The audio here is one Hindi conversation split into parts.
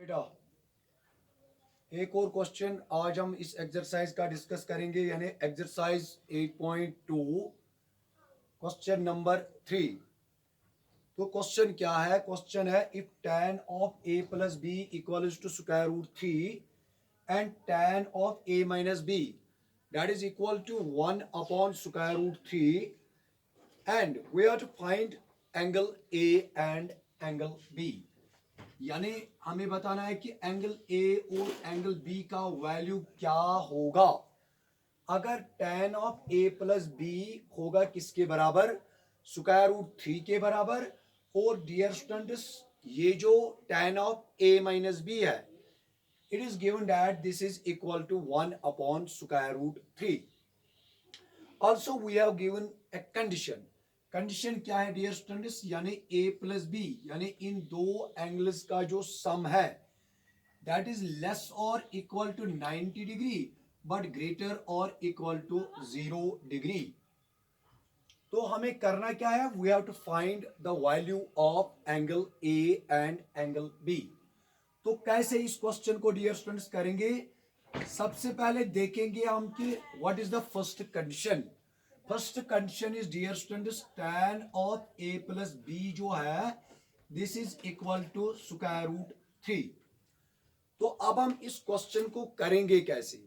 बेटा एक और क्वेश्चन आज हम इस एक्सरसाइज का डिस्कस करेंगे यानी एक्सरसाइज 8.2 क्वेश्चन नंबर 3। तो क्वेश्चन क्या है? क्वेश्चन है if tan of a plus B equals to square root 3 and tan of a minus B that is equal to 1 upon square root 3 and we are to find angle a एंड एंगल b। यानी हमें बताना है कि एंगल ए और एंगल बी का वैल्यू क्या होगा अगर tan of A plus B होगा किसके बराबर? स्क्वायर रूट 3 के बराबर। और डियर स्टूडेंट्स ये जो tan of a minus b है it is given that this is equal to 1 upon square root 3। Also we have given a condition. Condition क्या है डियर स्टूडेंट्स? यानी a प्लस बी यानी इन दो एंगल्स का जो सम है दैट इज लेस और equal to 90 degree but greater और इक्वल टू 0 डिग्री। तो हमें करना क्या है? We have to find the value of angle A and angle B. तो कैसे इस क्वेश्चन को डियर स्टूडेंट्स करेंगे? सबसे पहले देखेंगे हम कि what is the first condition. First condition is dear students tan of a plus B जो है this is equal to square root 3। तो अब हम इस क्वेश्चन को करेंगे कैसे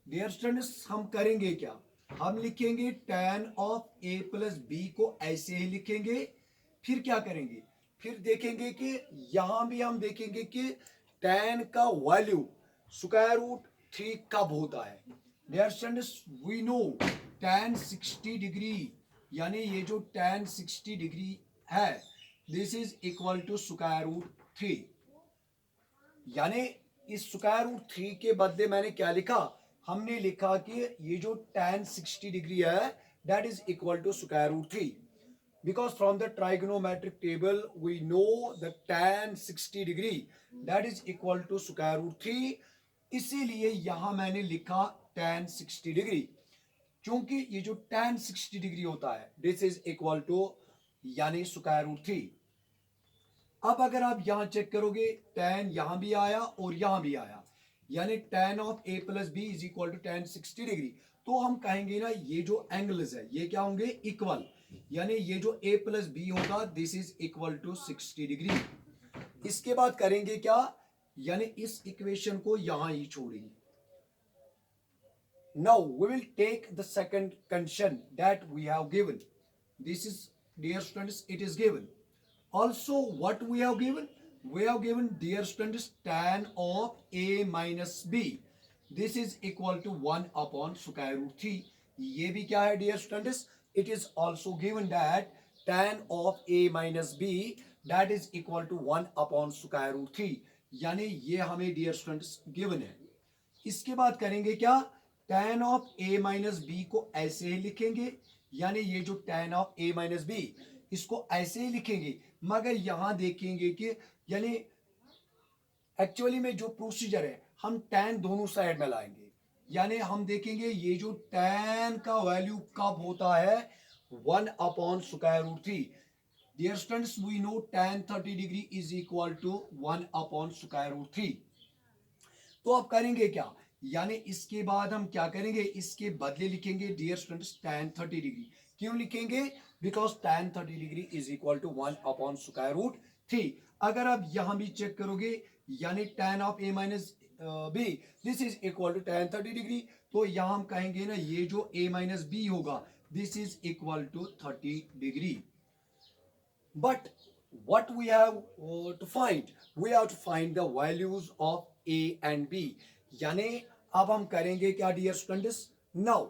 डियर स्टूडेंट्स? हम करेंगे क्या? हम लिखेंगे tan of a plus B को ऐसे ही लिखेंगे। फिर क्या करेंगे? फिर देखेंगे कि यहां भी हम देखेंगे कि tan का वैल्यू स्क्वायर रूट 3 कब होता है। Dear students we know tan 60 degree यानी ये जो tan 60 डिग्री है this is equal to square root 3। यानी इस स्क्वायर रूट 3 के बदले मैंने क्या लिखा? हमने लिखा कि ये जो tan 60 डिग्री है that is equal to square root 3 because from the trigonometric table we know the tan 60 degree that is equal to square root 3। इसीलिए यहां मैंने लिखा tan 60 डिग्री क्योंकि ये जो tan 60 डिग्री होता है दिस इज इक्वल टू यानी स्क्वायर रूट 3। अब अगर आप यहां चेक करोगे tan यहां भी आया और यहां भी आया यानी tan of a plus B is equal to tan 60 degree. तो हम कहेंगे ना ये जो एंगल्स है ये क्या होंगे? इक्वल। यानी ये जो a प्लस बी होगा this is equal to 60 degree. इसके बाद करेंगे क्या? यानी इस इक्वेशन को यहां ही छोड़ेंगे। Now we will take the second condition that we have given. This is dear students it is given. Also what we have given? We have given dear students tan of a minus b this is equal to 1 upon square root 3। ये भी क्या है dear students? It is also given that tan of a minus b that is equal to 1 upon square root 3। यानी ये हमें dear students given है। इसके बाद करेंगे क्या? tan of a minus B को ऐसे ही लिखेंगे यानी ये जो tan of a minus B इसको ऐसे ही लिखेंगे मगर यहां देखेंगे कि यानी एक्चुअली में जो प्रोसीजर है हम tan दोनों साइड में लाएंगे। यानी हम देखेंगे ये जो tan का वैल्यू कब होता है 1 upon square root 3। Dear students we know tan 30 degree is equal to 1 upon square root 3। तो अब करेंगे क्या? यानी इसके बाद हम क्या करेंगे? इसके बदले लिखेंगे डियर स्टूडेंट्स tan 30 डिग्री। क्यों लिखेंगे? Because tan 30 degree is equal to 1 upon square root 3। अगर आप यहां भी चेक करोगे यानी tan of a minus B this is equal to tan 30 degree. तो यहां हम कहेंगे ना ये जो a माइनस बी होगा this is equal to 30 degree. But what we have to find? We have to find the values of a and b। यानी अब हम करेंगे क्या dear students? Now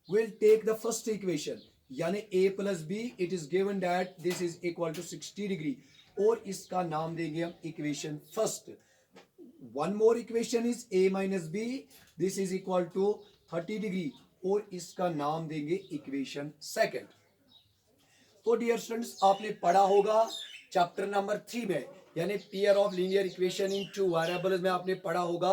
we'll take the first equation यानी a plus b it is given that this is equal to 60 degree और इसका नाम देंगे हम equation first। one more equation is a minus b this is equal to 30 degree और इसका नाम देंगे equation second। तो डियर स्टूडेंट्स आपने पढ़ा होगा चैप्टर नंबर 3 में यानी pair of linear equation in two variables में आपने पढ़ा होगा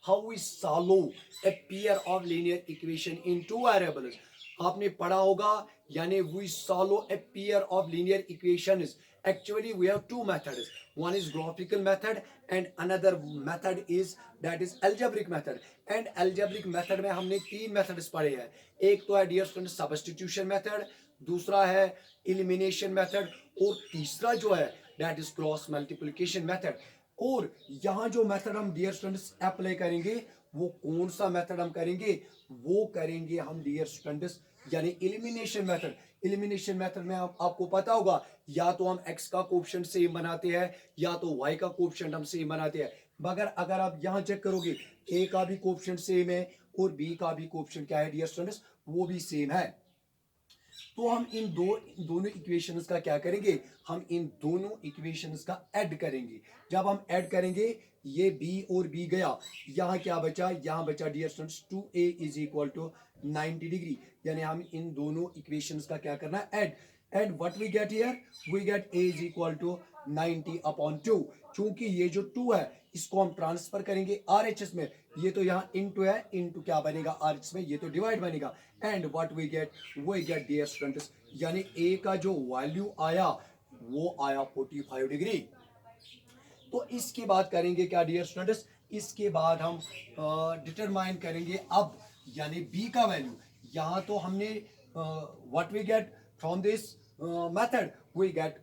how we solve a pair of linear equation in two variables. आपने पढ़ा होगा यानी we solve a pair of linear equations Actually, we have two methods. One is graphical method and another method is that is algebraic method. And algebraic method में हमने तीन methods पढ़े हैं. एक तो है dear students substitution method, दूसरा है elimination method और तीसरा जो है that is cross multiplication method. और यहाँ जो मेथड हम डियर स्टूडेंट्स अप्लाई करेंगे वो कौन सा मेथड हम करेंगे, वो करेंगे हम डियर स्टूडेंट्स यानी एलिमिनेशन मेथड. एलिमिनेशन मेथड में आपको पता होगा या तो हम x का कोएफिशिएंट सेम बनाते हैं या तो y का कोएफिशिएंट हम सेम बनाते हैं. मगर अगर आप यहाँ चेक करोगे a का भी कोएफिशिएंट सेम है और b का भी कोएफिशिएंट क्या है डियर स्टूडेंट्स, वो भी सेम है. तो हम इन दोनों इक्वेशंस का क्या करेंगे, हम इन दोनों इक्वेशंस का ऐड करेंगे. जब हम ऐड करेंगे ये b और b गया, यहाँ क्या बचा, यहाँ बचा dear students 2a is equal to 90 degree. यानी हम इन दोनों इक्वेशंस का क्या करना है, add. And what we get here, we get a is equal to 90 upon 2. चूंकि ये जो 2 है इसको हम ट्रांसफर करेंगे RHS में, ये तो यहाँ इनटू है, इनटू क्या बनेगा RHS में, ये तो डिवाइड बनेगा. And what we get dear students यानी a का जो वैल्यू आया वो आया 45 डिग्री. तो इसके बाद करेंगे क्या डियर स्टूडेंट्स, इसके बाद हम डिटरमाइन करेंगे अब यानी b का वैल्यू. यहाँ तो हमने what we get from this method, we get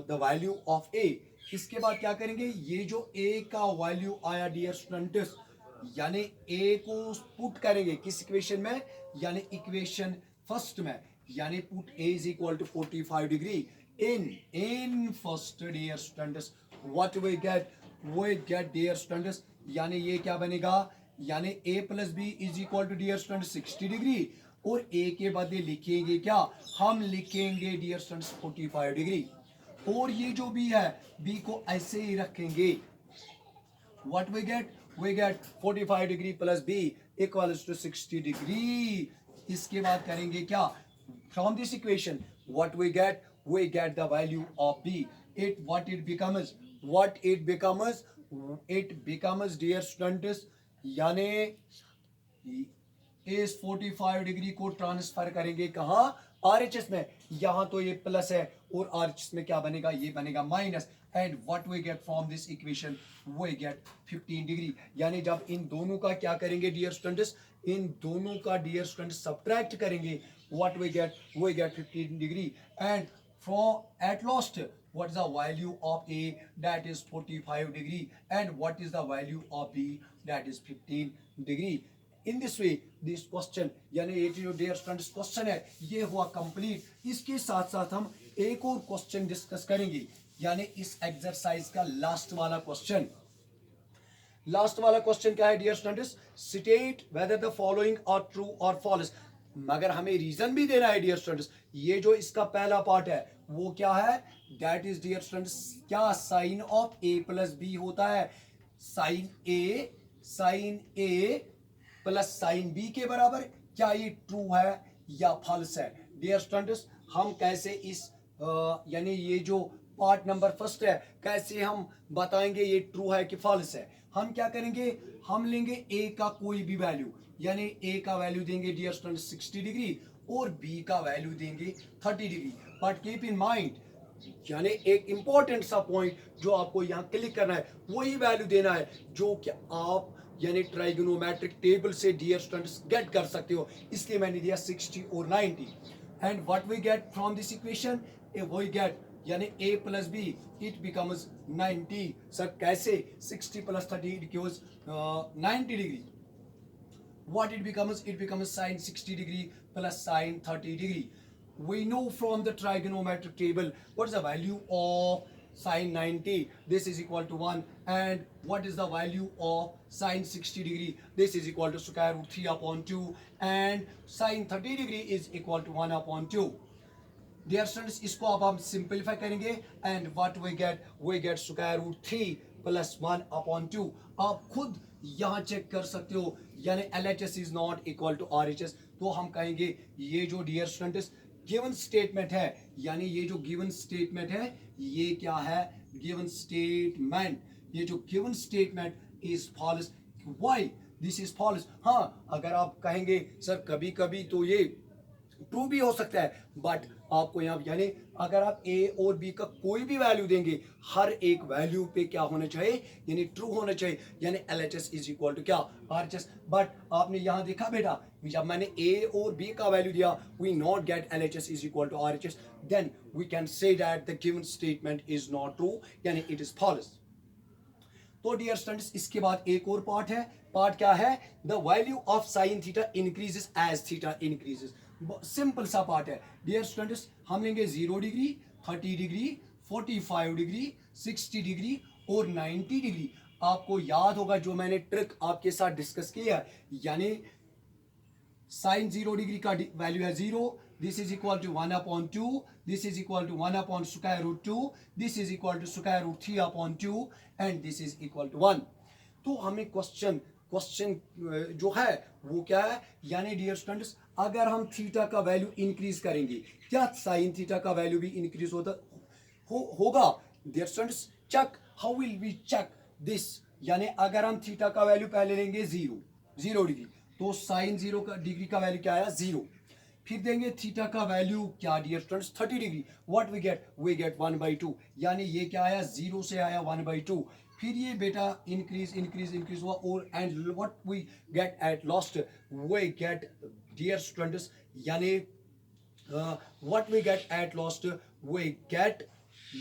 the value of a. इसके बाद क्या करेंगे, ये जो a का वैल्यू आया डियर स्टूडेंट्स यानी a को पुट करेंगे किस इक्वेशन में, यानी इक्वेशन फर्स्ट में, यानी put a is equal to 45 degree in first dear students. What we get dear students यानी ये क्या बनेगा, यानी a plus B is equal to dear students 60 degree और a के बदले लिखेंगे क्या, हम लिखेंगे डियर स्टूडेंट्स 45 डिग्री. और ये जो b है b को ऐसे ही रखेंगे. What we get 45 degree plus b equals to 60 degree. इसके बाद करेंगे क्या, from this equation what we get the value of b. it becomes dear students यानी इस 45 डिग्री को ट्रांसफर करेंगे कहाँ, RHS में. यहाँ तो ये प्लस है और RHS में क्या बनेगा, ये बनेगा minus. And what we get from this equation, we get 15 degree. यानी जब इन दोनों का क्या करेंगे डियर स्टूडेंट्स, इन दोनों का डियर स्टूडेंट्स सब्ट्रैक्ट करेंगे, what we get 15 degree. And from at last what is the value of a, that is 45 degree, and what is the value of b, that is 15 degree. In this way this question यानी ये जो डियर स्टूडेंट्स क्वेश्चन है ये हुआ कंप्लीट. इसके साथ साथ हम एक और क्वेश्चन डिस्कस करेंगे यानी इस एक्सरसाइज का लास्ट वाला क्वेश्चन. लास्ट वाला क्वेश्चन क्या है dear students, state whether the following are true और फॉल्स. मगर हमें रीजन भी देना है डियर स्टूडेंट्स. ये जो इसका पहला पार्ट है वो क्या है, दैट इज डियर स्टूडेंट्स क्या, sine of a plus B होता है sine a plus sine b के बराबर. क्या ये ट्रू है या फॉल्स है डियर स्टूडेंट्स. हम कैसे इस यानी ये जो पार्ट नंबर फर्स्ट है कैसे हम बताएंगे ये ट्रू है कि फॉल्स है. हम क्या करेंगे, हम लेंगे a का कोई भी वैल्यू, यानी a का वैल्यू देंगे डियर स्टूडेंट्स 60 डिग्री और b का वैल्यू देंगे 30 degree. But keep in mind यानी एक इंपॉर्टेंट सा पॉइंट जो आपको यहाँ क्लिक करना है, वही वैल्यू देना है जो कि आप यानी ट्राइगोनोमेट्रिक टेबल से डियर स्टूडेंट्स गेट कर सकते हो. इसलिए मैंने दिया 60 और 90. And what we get from this equation, we get यानी a plus B it becomes 90. Sir कैसे, 60 plus 30 it gives 90 degree. What it becomes sin 60 degree plus sin 30 degree. We know from the trigonometric table what is the value of sin 90, this is equal to 1, and what is the value of sin 60 degree, this is equal to square root 3 upon 2, and sin 30 degree is equal to 1 upon 2. Dear students, इसको अब हम simplify करेंगे and what we get square root 3 plus 1 upon 2. आप खुद यहाँ चेक कर सकते हो यानी LHS is not equal to RHS. तो हम कहेंगे ये जो डियर स्टूडेंट्स गिवन स्टेटमेंट है यानी ये जो गिवन स्टेटमेंट है ये क्या है, गिवन स्टेटमेंट. ये जो given statement is false. Why this is false. हाँ अगर आप कहेंगे सर कभी कभी तो ये ट्रू भी हो सकता है, बट आपको यहाँ यानी अगर आप ए और बी का कोई भी वैल्यू देंगे, हर एक वैल्यू पे क्या होना चाहिए, यानी ट्रू होना चाहिए, यानी LHS इज इक्वल टू क्या, RHS। बट आपने यहाँ देखा बेटा, जब मैंने ए और बी का वैल्यू दिया, we not get LHS is equal to RHS, then we can say that the given statement is not true, यानी इट इज फॉल्स। तो डियर स्टूडेंट्स, इसके बाद एक और पार्ट है। पार्ट क्या है, the value of sine theta increases as theta increases. Simple सा पार्ट है डियर स्टूडेंट्स। हम लेंगे 0 डिग्री, 30 डिग्री, 45 डिग्री, 60 डिग्री और 90 डिग्री। आपको याद होगा जो मैंने ट्रिक आपके साथ डिस्कस किया है, यानी साइन 0 डिग्री का वैल्यू है 0, this is equal to 1 upon 2, this is equal to 1 upon square root 2, this is equal to square root 3 upon 2 and this is equal to 1। तो हमें क्वेश्चन जो है वो क्या है, यानी डियर स्टूडेंट्स, अगर हम थीटा का वैल्यू इंक्रीज करेंगे, क्या साइन थीटा का वैल्यू भी इंक्रीज होगा dear students. Check, how will we check this, यानी अगर हम थीटा का वैल्यू पहले लेंगे 0 डिग्री, तो साइन 0 का डिग्री का वैल्यू क्या आया 0। फिर देंगे थीटा का वैल्यू क्या dear students 30 degree, what we get 1/2, यानी ये क्या आया 0 से आया 1/2। फिर ये बेटा इंक्रीज हुआ और and what we get at last, we get dear students, यानी what we get at last, we get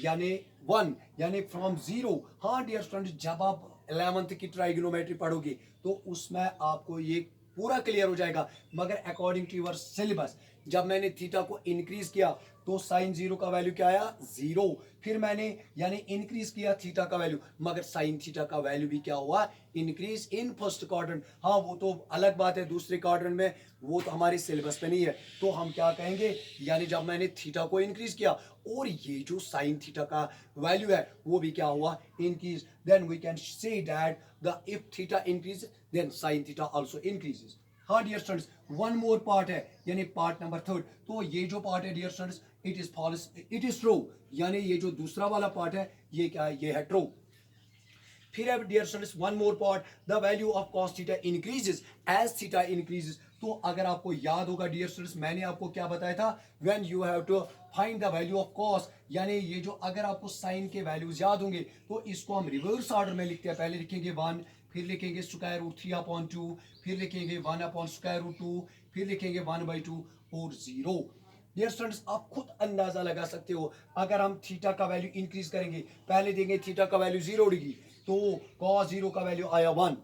यानी 1, यानी फ्रॉम 0। हाँ डियर स्टूडेंट्स, जब आप 11th की ट्राइगोनोमेट्री पढ़ोगे तो उसमें आपको ये पूरा क्लियर हो जाएगा, मगर अकॉर्डिंग टू यूर सिलेबस जब मैंने थीटा को इंक्रीज किया तो साइन 0 का वैल्यू क्या आया 0। फिर मैंने यानी इंक्रीज किया थीटा का वैल्यू, मगर साइन थीटा का वैल्यू भी क्या हुआ, इंक्रीज इन फर्स्ट क्वाड्रेंट। हाँ वो तो अलग बात है, दूसरे क्वाड्रेंट में वो तो हमारे सिलेबस पे नहीं है। तो हम क्या कहेंगे, यानी जब मैंने थीटा को इंक्रीज किया और ये जो साइन थीटा का वैल्यू है वो भी क्या हुआ, increase, then we can say that the if theta increase then sine theta also increases. हाँ dear students, one more part है, यानी पार्ट नंबर 3। तो ये जो पार्ट है dear students, it is false, it is true, यानी ये जो दूसरा वाला पार्ट है ये क्या है, ये है ट्रू। फिर है dear students one more part, the value of cos theta increases as theta increases. तो अगर आपको याद होगा डियर स्टूडेंट्स, मैंने आपको क्या बताया था, when you have to find the value of cos, यानी ये जो अगर आपको साइन के वैल्यूज याद होंगे तो इसको हम रिवर्स ऑर्डर में लिखते हैं। पहले लिखेंगे 1, फिर लिखेंगे स्क्वायर रूट 3 अपॉन 2, फिर लिखेंगे 1 अपॉन स्क्वायर रूट 2, फिर लिखेंगे 1/2 और 0। डियर स्टूडेंट्स, आप खुद अंदाजा लगा सकते हो, अगर हम थीटा का वैल्यू इंक्रीज करेंगे, पहले देंगे थीटा का वैल्यू 0 डिग्री, तो cos 0 का वैल्यू आया 1।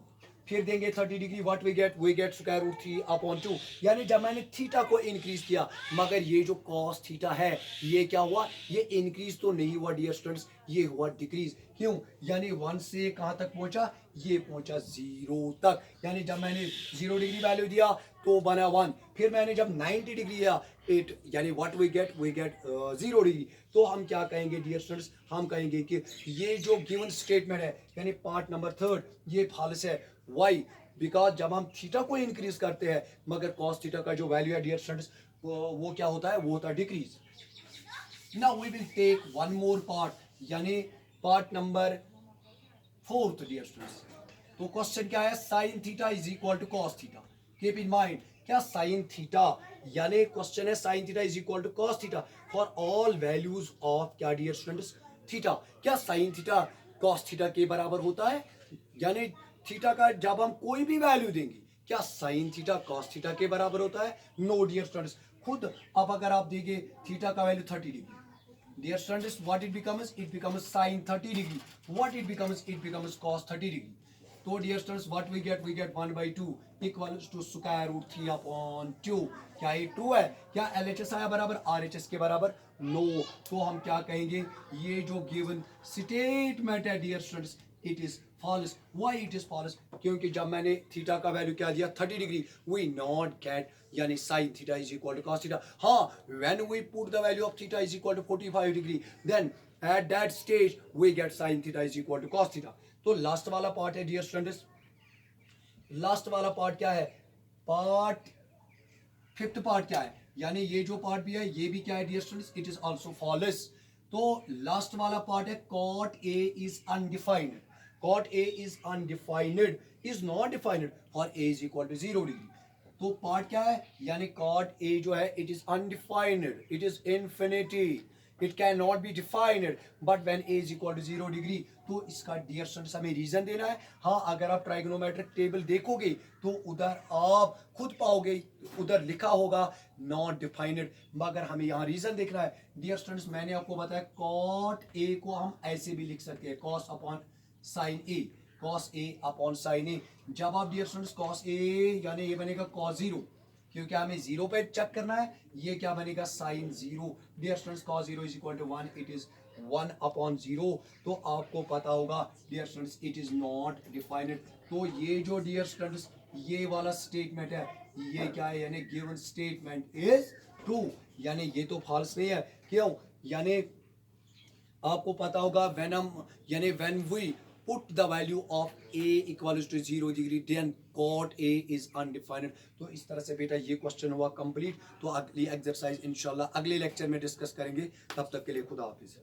फिर देंगे 30 degree, what we get square root 3 upon 2, यानी जब मैंने थीटा को इंक्रीज किया, मगर ये जो cos थीटा है ये क्या हुआ, ये इंक्रीज तो नहीं हुआ डियर स्टूडेंट्स, ये हुआ डिक्रीज। क्यों, यानी 1 से कहां तक पहुंचा, ये पहुंचा 0 तक, यानी जब मैंने 0 डिग्री वैल्यू दिया तो बना 1, फिर मैंने जब 90 डिग्री दिया 8, यानी व्हाट वी गेट 0 डिग्री। तो हम क्या कहेंगे डियर स्टूडेंट्स, हम कहेंगे कि ये जो गिवन स्टेटमेंट है यानी पार्ट नंबर 3 ये फॉल्स है। वाई, बिकॉज जब हम थीटा को इंक्रीज करते हैं मगर कॉस थीटा का जो वैल्यू है डियर स्टूडेंट्स वो क्या होता है, वो होता है decrease. Now we will take one more part, यानी पार्ट नंबर 4 डियर स्टूडेंट्स। तो क्वेश्चन क्या है, sine theta is equal to cos theta. Keep in mind, क्या साइन थीटा, यानी क्वेश्चन है sine theta is equal to cos theta for all values of क्या डियर स्टूडेंट्स थीटा। क्या साइन थीटा कॉस थीटा के बराबर होता है, यानी थीटा का जब हम कोई भी वैल्यू देंगे क्या साइन थीटा कॉस थीटा के बराबर होता है, नो डियर स्टूडेंट्स। खुद अब अगर आप देंगे थीटा का value 30 degree, dear students, what it becomes sin 30 degree, what it becomes cos 30 degree। तो dear students, what we get 1/2 equals to square root 3 upon 2। क्या ये 2 है, क्या LHS आया बराबर RHS के बराबर, नो। तो हम क्या कहेंगे, ये जो गिवन स्टेटमेंट है dear students it is false. Why it is false, क्योंकि जब मैंने थीटा का वैल्यू क्या दिया 30 डिग्री, वी नॉट गेट यानी sine theta is equal to cos theta. हाँ, when we put the value of theta is equal to 45 degree, then at that stage we get sine theta is equal to cos theta. तो लास्ट वाला पार्ट है डियर स्टूडेंट्स, लास्ट वाला पार्ट क्या है, पार्ट 5th पार्ट क्या है, यानी ये जो पार्ट भी है ये भी क्या है dear students, it is also false. तो लास्ट वाला पार्ट है cot A is undefined, cot A is undefined is not defined for A is equal to 0 degree. तो पार्ट क्या है, यानी cot A जो है it is undefined, it is infinity, it can not be defined but when a is equal to 0 degree. तो इसका डियर स्टूडेंट्स हमें रीजन देना है। हाँ, अगर आप ट्राइगोनोमेट्रिक टेबल देखोगे तो उधर आप खुद पाओगे, उधर लिखा होगा नॉट डिफाइंड, मगर हमें यहाँ रीजन देखना है। डियर स्टूडेंट्स, मैंने आपको बताया कॉट ए को हम ऐसे भी लिख सकते हैं, cos upon sine A, cos A upon sine ए। जब आप डियर स्टूडेंट्स कॉस ए यानी ये बनेगा कॉस 0, क्योंकि हमें 0 पे चेक करना है, ये क्या बनेगा sine 0। Dear students cos 0 is equal to 1, it is 1 upon 0। तो आपको पता होगा dear students it is not defined. तो ये जो डियर स्टूडेंट्स ये वाला स्टेटमेंट है, ये क्या है, यानी गिवन स्टेटमेंट इज ट्रू, यानी ये तो फॉल्स नहीं है। क्यों? यानी आपको पता होगा व्हेन हम यानी when we put the value of a equals to 0 degree then cot a is undefined। तो इस तरह से बेटा ये क्वेश्चन हुआ कंप्लीट। तो अगली एक्सरसाइज इंशाल्लाह अगले लेक्चर में डिस्कस करेंगे। तब तक के लिए खुदा हाफिज।